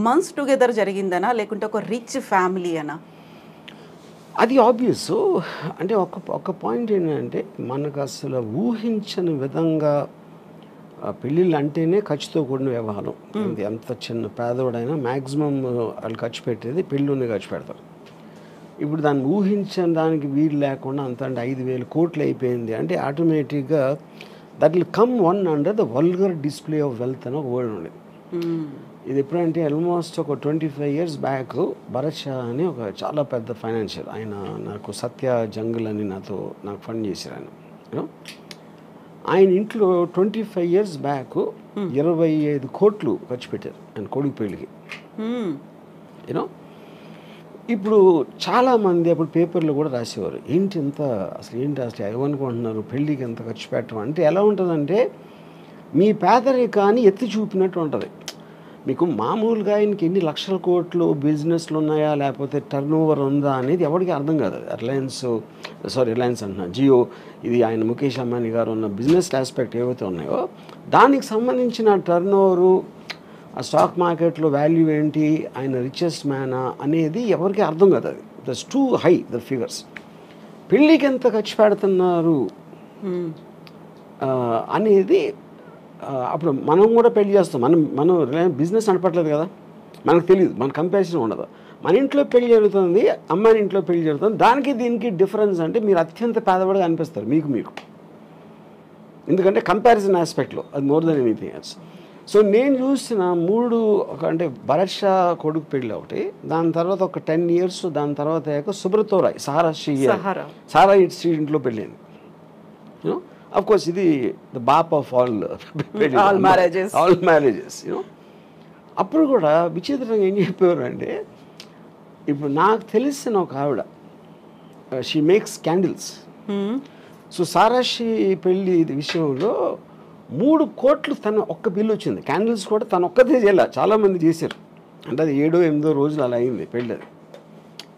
Months together జరిగిందనా లేకుంటే ఒక rich family అనా? అది ఆబ్వియస్. అంటే ఒక పాయింట్ ఏంటంటే మనకు అసలు ఊహించని విధంగా పెళ్ళిళ్ళు అంటేనే ఖర్చుతో కూడిన వ్యవహారం. ఎంత చిన్న పేదవాడైనా మ్యాక్సిమం వాళ్ళు ఖర్చు పెట్టేది పెళ్ళిలోనే ఖర్చు పెడతారు. ఇప్పుడు దాన్ని ఊహించని దానికి వీలు లేకుండా అంత అంటే 5,000 కోట్లు అయిపోయింది అంటే ఆటోమేటిక్గా that will come one under the vulgar display of wealth అని ఒక వర్డ్ ఉండేది. ఇది ఎప్పుడంటే ఆల్మోస్ట్ ఒక 25 years బ్యాక్ భరత్ షా అని ఒక చాలా పెద్ద ఫైనాన్షియల్ ఆయన నాకు సత్య జంగల్ అని నాకు ఫండ్ చేశారు ఆయన. ఆయన ఇంట్లో 25 years బ్యాక్ 25 కోట్లు ఖర్చు పెట్టారు ఆయన కొడుకు పెళ్ళికి. యూనో ఇప్పుడు చాలామంది అప్పుడు పేపర్లో కూడా రాసేవారు ఏంటి అసలు ఏమనుకుంటున్నారు పెళ్ళికి ఎంత ఖర్చు పెట్టడం అంటే ఎలా ఉంటుందంటే మీ పేదరికాన్ని ఎత్తి చూపినట్టు ఉంటుంది. మీకు మామూలుగా ఆయనకి ఎన్ని లక్షల కోట్లు బిజినెస్లు ఉన్నాయా లేకపోతే టర్న్ ఓవర్ ఉందా అనేది ఎవరికి అర్థం కాదు. రిలయన్స్ అంటున్నా జియో ఇది ఆయన ముఖేష్ అంబానీ గారు ఉన్న బిజినెస్ ఆస్పెక్ట్ ఏవైతే ఉన్నాయో దానికి సంబంధించిన టర్న్ ఓవరు ఆ స్టాక్ మార్కెట్లో వాల్యూ ఏంటి ఆయన రిచెస్ట్ మ్యానా అనేది ఎవరికి అర్థం కాదు. అది that's two high the figures. పెళ్ళికి ఎంత ఖర్చు పెడుతున్నారు అనేది అప్పుడు మనం కూడా పెళ్లి చేస్తాం. మనం బిజినెస్ నడపట్లేదు కదా, మనకు తెలియదు, మన కంపారిజన్ ఉండదు. మన ఇంట్లో పెళ్లి జరుగుతుంది, అమ్మాయి ఇంట్లో పెళ్లి జరుగుతుంది, దానికి దీనికి డిఫరెన్స్ అంటే మీరు అత్యంత పేదవాడిగా అనిపిస్తారు మీకు. ఎందుకంటే కంపారిజన్ ఆస్పెక్ట్లో అది more than anything else. So నేను చూసిన అంటే భరత్ షా కొడుకు పెళ్ళి ఒకటి, దాని తర్వాత ఒక 10 years దాని తర్వాత సుబ్రతో రాయ్ సారా శ్రీ ఇంట్లో పెళ్ళింది. యూనో అఫ్ కోర్స్ ఇది ద బాప్ ఆఫ్ ఆల్ మ్యారేజెస్. యూనో అప్పుడు కూడా విచిత్రంగా ఏం చెప్పేవారు అంటే ఇప్పుడు నాకు తెలిసిన ఒక ఆవిడ షీ మేక్స్ క్యాండిల్స్. సో సారాశ్రీ పెళ్ళి విషయంలో 3 కోట్లు తన ఒక్క బిల్లు వచ్చింది. క్యాండిల్స్ కూడా తను ఒక్కదే చేయాలి, చాలామంది చేశారు. అంటే అది 7-8 రోజులు అలా అయింది పెళ్ళి. అది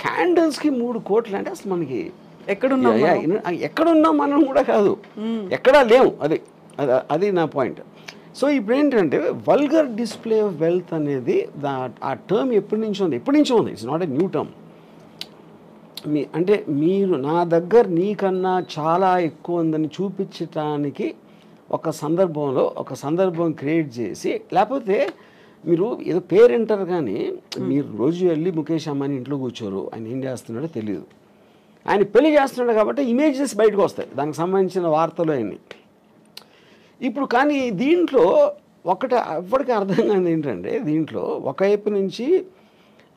క్యాండిల్స్కి 3 కోట్లు అంటే అసలు మనకి ఎక్కడున్నాం మనం కూడా కాదు, ఎక్కడా లేవు. అది నా పాయింట్. సో ఇప్పుడు ఏంటంటే వల్గర్ డిస్ప్లే ఆఫ్ వెల్త్ అనేది ఆ టర్మ్ ఎప్పటి నుంచో ఉంది. It's not a new term. అంటే మీరు నా దగ్గర నీకన్నా చాలా ఎక్కువ ఉందని చూపించటానికి ఒక సందర్భం క్రియేట్ చేసి, లేకపోతే మీరు ఏదో పేరెంటర్ కానీ మీరు రోజు వెళ్ళి ముఖేష్ అంబానీ ఇంట్లో కూర్చోరు, ఆయన ఏం చేస్తున్నాడో తెలియదు. ఆయన పెళ్లి చేస్తున్నాడు కాబట్టి ఇమేజెస్ బయటకు వస్తాయి, దానికి సంబంధించిన వార్తలు అన్నీ. ఇప్పుడు కానీ దీంట్లో ఎవరికి అర్థం కాదు ఏంటంటే దీంట్లో ఒకవైపు నుంచి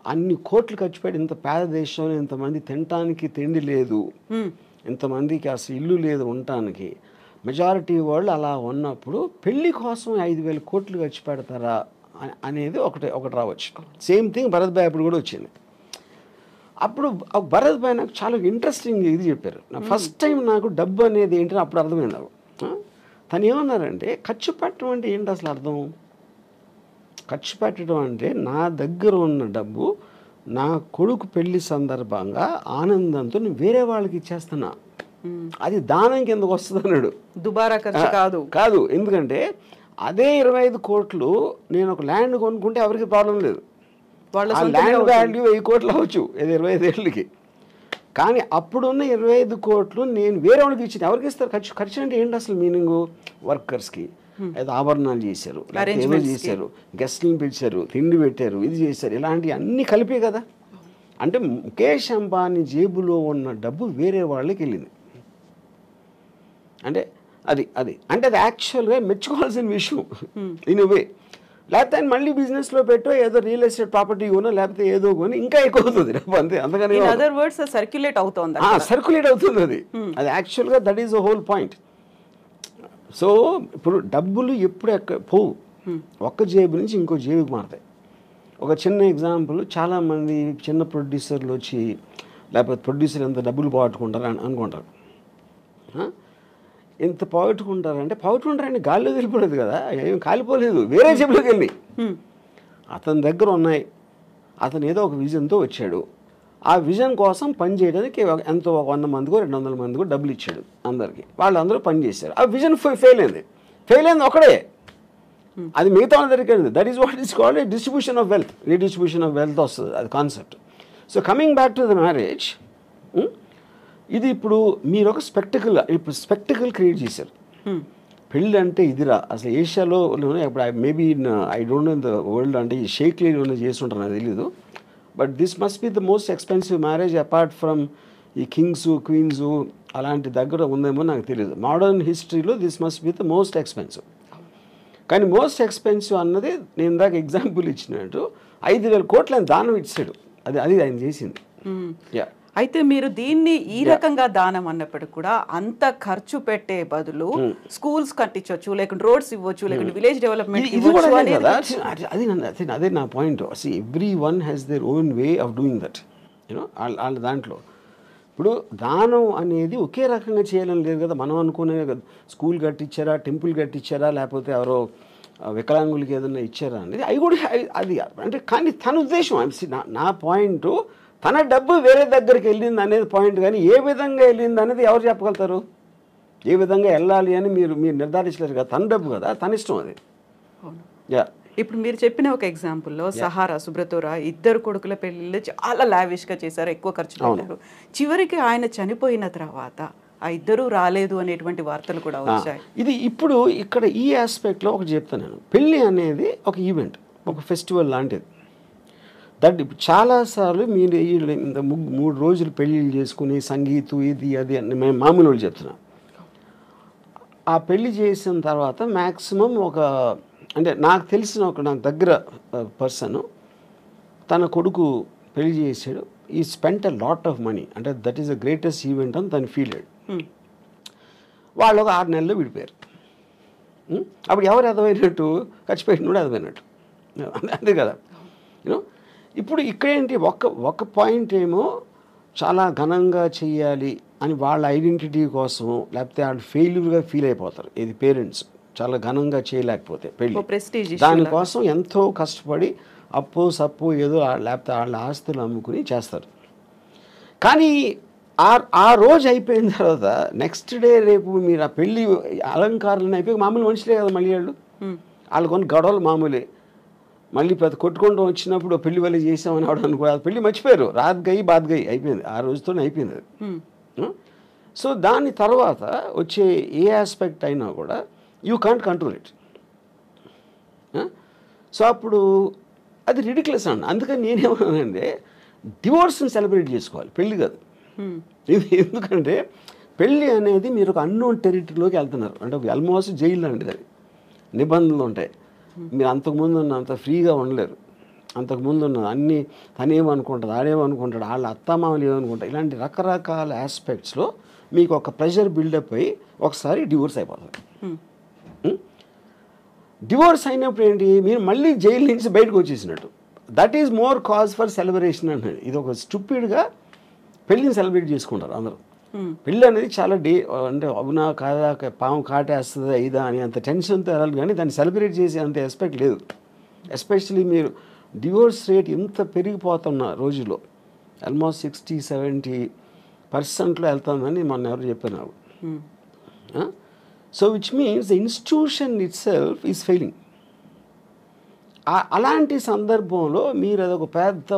అన్ని కోట్లు ఖర్చు పెట్టి ఇంత పేద దేశంలో ఇంతమంది తినటానికి తిండి లేదు, ఇంతమందికి అసలు ఇల్లు లేదు ఉండటానికి, మెజారిటీ వాళ్ళు అలా ఉన్నప్పుడు పెళ్లి కోసం 5,000 కోట్లు ఖర్చు పెడతారా అనేది ఒకటి రావచ్చు. సేమ్ థింగ్ భరత్ భాయ్ అప్పుడు కూడా వచ్చింది. అప్పుడు భరత్ భాయ్ నాకు చాలా ఇంట్రెస్టింగ్ ఇది చెప్పారు. ఫస్ట్ టైం నాకు డబ్బు అనేది ఏంటని అప్పుడు అర్థమైంది నాకు. తను ఏమన్నారంటే ఖర్చు పెట్టడం అంటే ఏంటి అసలు అర్థం? ఖర్చు పెట్టడం అంటే నా దగ్గర ఉన్న డబ్బు నా కొడుకు పెళ్లి సందర్భంగా ఆనందంతో నేను వేరే వాళ్ళకి ఇచ్చేస్తున్నా, అది దానం కిందకు వస్తుంది అన్నాడు. దుబారా ఖర్చు కాదు. ఎందుకంటే అదే 25 కోట్లు నేను ఒక ల్యాండ్ కొనుక్కుంటే ఎవరికి ప్రాబ్లం లేదు, ఆ ల్యాండ్ వాల్యూ 1000 కోట్లు అవ్వచ్చు 25 ఏళ్ళకి. కానీ అప్పుడున్న 25 కోట్లు నేను వేరే వాళ్ళకి ఇచ్చిన ఎవరికి ఇస్తారు? ఖర్చు అంటే ఏంటి అసలు మీనింగు? వర్కర్స్కి అయితే ఆభరణాలు చేశారు, ఏదో చేశారు, గెస్ట్లను పిలిచారు, తిండి పెట్టారు, ఇది చేశారు, ఇలాంటివి అన్నీ కలిపే కదా. అంటే ముఖేష్ అంబానీ జేబులో ఉన్న డబ్బు వేరే వాళ్ళకి వెళ్ళింది. అంటే అది యాక్చువల్గా మెచ్చుకోవాల్సిన విషయం ఇన్ వే. లేకపోతే ఆయన మళ్ళీ బిజినెస్లో పెట్టో ఏదో రియల్ ఎస్టేట్ ప్రాపర్టీ కొనో లేకపోతే ఏదో కొని ఇంకా ఎక్కువ అవుతుంది అంతే. అందుకని సర్క్యులేట్ అవుతుంది అది యాక్చువల్గా that is the whole point. So ఇప్పుడు డబ్బులు ఎప్పుడు పోవు, ఒక్క జేబు నుంచి ఇంకో జేబుకి మారుతాయి. ఒక చిన్న ఎగ్జాంపుల్, చాలామంది చిన్న ప్రొడ్యూసర్లు వచ్చి లేకపోతే ప్రొడ్యూసర్ ఎంత డబ్బులు పోగొట్టుకుంటారు అనుకుంటారు. ఎంత పోగొట్టుకుంటారంటే గాల్లో వెళ్ళిపోలేదు కదా, ఏం కాలిపోలేదు, వేరే జేబులోకి వెళ్ళి అతని దగ్గర ఉన్నాయి. అతను ఏదో ఒక విజన్తో వచ్చాడు, ఆ విజన్ కోసం పని చేయడానికి ఎంతో 100 మందికో 200 మందికో డబ్బులు ఇచ్చాడు అందరికీ. వాళ్ళందరూ పని చేశారు, ఆ విజన్ ఫెయిల్ అయింది ఒకడే. అది మిగతా వాళ్ళ దగ్గరికి వెళ్ళదు. That is what is called a distribution of wealth, redistribution of wealth వస్తుంది అది concept. So coming back to the marriage, ఇది ఇప్పుడు మీరు ఒక ఇప్పుడు స్పెక్టికల్ క్రియేట్ చేశారు. పెళ్ళి అంటే ఇదిరా అసలు ఏషియాలో ఇప్పుడు maybe I don't know in the world, అంటే ఈ షేక్లీ ఏమైనా చేస్తుంటారు నాకు తెలీదు. But this must be the most expensive marriage apart from ఈ కింగ్స్ క్వీన్స్ అలాంటి దగ్గర ఉందేమో నాకు తెలియదు. మోడర్న్ హిస్టరీలో this must be the most expensive. కానీ మోస్ట్ ఎక్స్పెన్సివ్ అన్నది నేను దాకా ఎగ్జాంపుల్ ఇచ్చినట్టు 5,000 కోట్లు ఆయన దానం ఇచ్చాడు. అది ఆయన చేసింది. అయితే మీరు దీన్ని ఈ రకంగా దానం అన్నప్పుడు కూడా అంత ఖర్చు పెట్టే బదులు స్కూల్స్ కట్టించవచ్చు, లేకుంటే రోడ్స్ ఇవ్వచ్చు, లేకుంటే విలేజ్ డెవలప్మెంట్ అదే నా point. Every one has their own way of doing that. You know వాళ్ళ దాంట్లో ఇప్పుడు దానం అనేది ఒకే రకంగా చేయాలని లేదు కదా. మనం అనుకునే స్కూల్ కట్టించారా, టెంపుల్ కట్టించారా, లేకపోతే ఎవరో వికలాంగులకి ఏదైనా ఇచ్చారా అనేది అవి కూడా అది అంటే. కానీ తన ఉద్దేశం, నా పాయింట్ తన డబ్బు వేరే దగ్గరికి వెళ్ళింది అనేది పాయింట్. కానీ ఏ విధంగా వెళ్ళింది అనేది ఎవరు చెప్పగలుగుతారు? ఏ విధంగా వెళ్ళాలి అని మీరు నిర్ధారించలేరు కదా. తన డబ్బు కదా, తన ఇష్టం అది. యా, ఇప్పుడు మీరు చెప్పిన ఒక ఎగ్జాంపుల్లో సహారా, సుబ్రతోరా ఇద్దరు కొడుకుల పెళ్ళిళ్ళు చాలా లావిష్గా చేశారు, ఎక్కువ ఖర్చు పెట్టారు. చివరికి ఆయన చనిపోయిన తర్వాత ఆ ఇద్దరు రాలేదు అనేటువంటి వార్తలు కూడా వచ్చాయి. ఇది ఇప్పుడు ఇక్కడ ఈ ఆస్పెక్ట్లో ఒకటి చెప్తాను నేను. పెళ్ళి అనేది ఒక ఈవెంట్, ఒక ఫెస్టివల్ లాంటిది. దట్ ఇప్పుడు చాలాసార్లు మీరు 3 రోజులు పెళ్ళిళ్ళు చేసుకుని సంగీతం ఇది అది అని మేము మామూలు వాళ్ళు చెప్తున్నాం. ఆ పెళ్ళి చేసిన తర్వాత మ్యాక్సిమం అంటే నాకు తెలిసిన నాకు దగ్గర పర్సన్ తన కొడుకు పెళ్లి చేసాడు. He spent a lot of money, అంటే that is the greatest event అని తను ఫీల్ అయ్యాడు. వాళ్ళు ఒక 6 నెలల్లో విడిపోయారు. అప్పుడు ఎవరు ఎదవైనట్టు? ఖర్చు పెట్టినప్పుడు ఎదవైనట్టు, అంతే కదా. యూనో ఇప్పుడు ఇక్కడేంటి, ఒక పాయింట్ ఏమో చాలా ఘనంగా చెయ్యాలి అని వాళ్ళ ఐడెంటిటీ కోసం, లేకపోతే వాళ్ళు ఫెయిల్యూర్గా ఫీల్ అయిపోతారు. ఇది పేరెంట్స్ చాలా ఘనంగా చేయలేకపోతే పెళ్ళి, దానికోసం ఎంతో కష్టపడి అప్పు సప్పు ఏదో లేకపోతే వాళ్ళ ఆస్తులు అమ్ముకుని చేస్తారు. కానీ ఆ రోజు అయిపోయిన తర్వాత నెక్స్ట్ డే రేపు మీరు ఆ పెళ్ళి అలంకారాలను అయిపోయి మామూలు మనుషులే కదా మళ్ళీ వాళ్ళు కొన్ని గొడవలు మామూలే. మళ్ళీ పెద్ద కొట్టుకుంటూ వచ్చినప్పుడు పెళ్లి వల్ల చేసామని ఆవిడ అనుకో, పెళ్ళి మర్చిపోయారు. రాత్ గయి బాత్ గయి అయిపోయింది, ఆ రోజుతోనే అయిపోయింది అది. సో దాని తర్వాత వచ్చే ఏ ఆస్పెక్ట్ అయినా కూడా you can't control it. So అప్పుడు అది రిడిక్యులస్ అండి. అందుకని నేనేమన్నానంటే డివోర్స్ని సెలబ్రేట్ చేసుకోవాలి, పెళ్ళి కాదు. ఎందుకంటే పెళ్ళి అనేది మీరు ఒక అన్నోన్ టెరిటరీలోకి వెళ్తున్నారు. అంటే ఆల్మోస్ట్ జైలు లాంటిది, అది నిబంధనలు ఉంటాయి. మీరు అంతకుముందు అంత ఫ్రీగా ఉండలేరు. అంతకుముందు ఉన్నది అన్నీ తనేమనుకుంటుంది, ఆడేమనుకుంటాడు, వాళ్ళ అత్తమామలు ఏమనుకుంటారు, ఇలాంటి రకరకాల ఆస్పెక్ట్స్లో మీకు ఒక ప్రెషర్ బిల్డప్ అయ్యి ఒకసారి డివోర్స్ అయిపోతుంది. డివోర్స్ అయినప్పుడు ఏంటి, మీరు మళ్ళీ జైలు నుంచి బయటకు వచ్చేసినట్టు. That is more cause for celebration అంటే. ఇది ఒక స్టూపిడ్గా పెళ్ళిని సెలబ్రేట్ చేసుకుంటారు అందరూ. పెళ్ళి అనేది చాలా అంటే అవునా కాదా, పాము కాటేస్తుందా ఇదా అని అంత టెన్షన్తో వెళ్ళాలి. కానీ దాన్ని సెలబ్రేట్ చేసే అంత ఎస్పెక్ట్ లేదు. ఎస్పెషలీ మీరు డివోర్స్ రేట్ ఎంత పెరిగిపోతున్న రోజుల్లో, ఆల్మోస్ట్ 60-70% వెళ్తుందని మొన్న ఎవరు చెప్పారు నాకు. So which means the institution it self is failing. అలాంటి సందర్భంలో మీరు అదొక పెద్ద